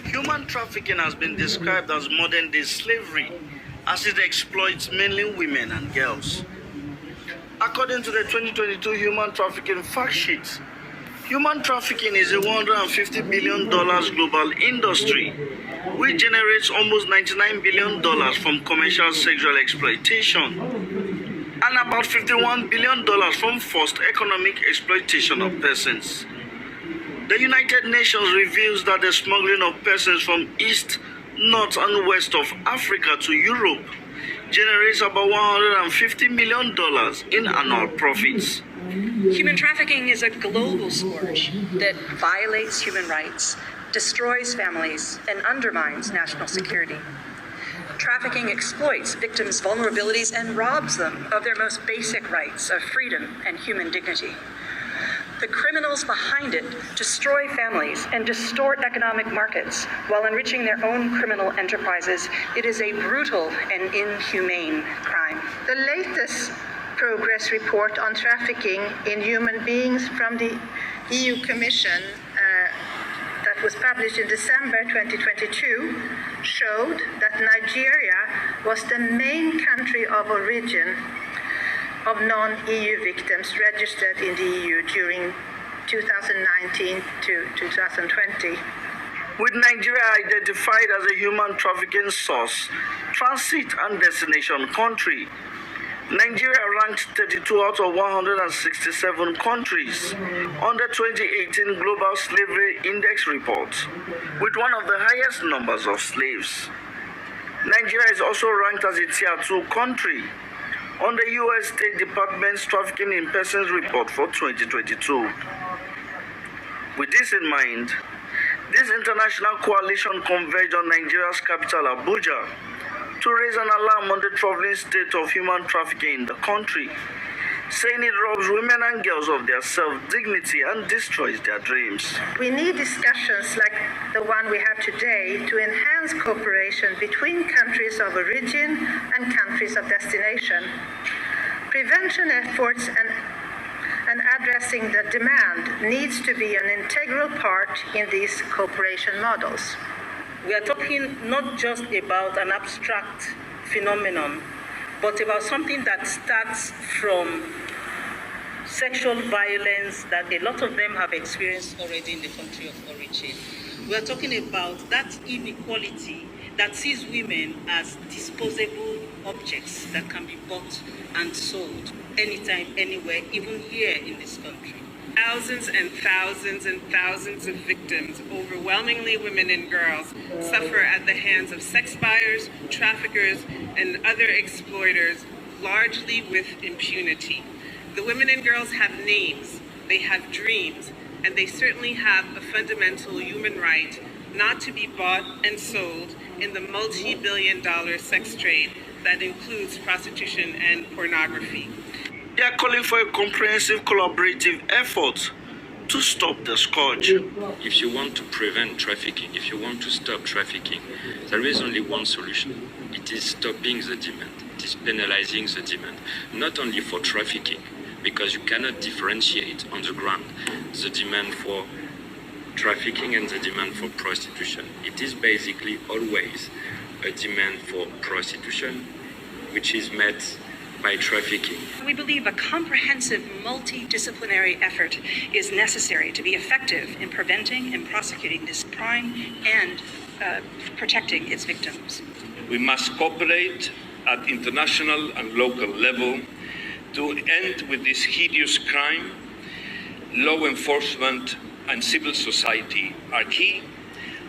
Human trafficking has been described as modern-day slavery, as it exploits mainly women and girls. According to the 2022 Human Trafficking Fact Sheet, human trafficking is a $150 billion global industry, which generates almost $99 billion from commercial sexual exploitation and about $51 billion from forced economic exploitation of persons. The United Nations reveals that the smuggling of persons from East, North and West of Africa to Europe generates about $150 million in annual profits. Human trafficking is a global scourge that violates human rights, destroys families, and undermines national security. Trafficking exploits victims' vulnerabilities and robs them of their most basic rights of freedom and human dignity. The criminals behind it destroy families and distort economic markets while enriching their own criminal enterprises. It is a brutal and inhumane crime. The latest progress report on trafficking in human beings from the EU Commission that was published in December 2022 showed that Nigeria was the main country of origin of non-EU victims registered in the EU during 2019 to 2020. With Nigeria identified as a human trafficking source, transit and destination country, Nigeria ranked 32 out of 167 countries on the 2018 Global Slavery Index report, with one of the highest numbers of slaves. Nigeria is also ranked as a Tier 2 country on the U.S. State Department's Trafficking in Persons report for 2022. With this in mind, this international coalition converged on Nigeria's capital, Abuja, to raise an alarm on the troubling state of human trafficking in the country, saying it robs women and girls of their self-dignity and destroys their dreams. We need discussions like the one we have today to enhance cooperation between countries of origin and countries of destination. Prevention efforts and addressing the demand needs to be an integral part in these cooperation models. We are talking not just about an abstract phenomenon, but about something that starts from sexual violence that a lot of them have experienced already in the country of origin. We are talking about that inequality that sees women as disposable objects that can be bought and sold anytime, anywhere, even here in this country. Thousands and thousands and thousands of victims, overwhelmingly women and girls, suffer at the hands of sex buyers, traffickers, and other exploiters, largely with impunity. The women and girls have names, they have dreams, and they certainly have a fundamental human right not to be bought and sold in the multi-billion-dollar sex trade that includes prostitution and pornography. They are calling for a comprehensive collaborative effort to stop the scourge. If you want to prevent trafficking, if you want to stop trafficking, there is only one solution. It is stopping the demand. It is penalizing the demand, not only for trafficking, because you cannot differentiate on the ground the demand for trafficking and the demand for prostitution. It is basically always a demand for prostitution, which is met by trafficking. We believe a comprehensive multidisciplinary effort is necessary to be effective in preventing and prosecuting this crime and protecting its victims. We must cooperate at international and local level to end with this hideous crime. Law enforcement and civil society are key,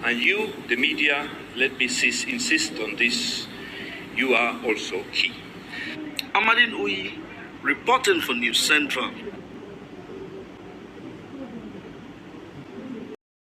and you, the media, let me insist on this, you are also key. Amadine Uyi, reporting for News Central.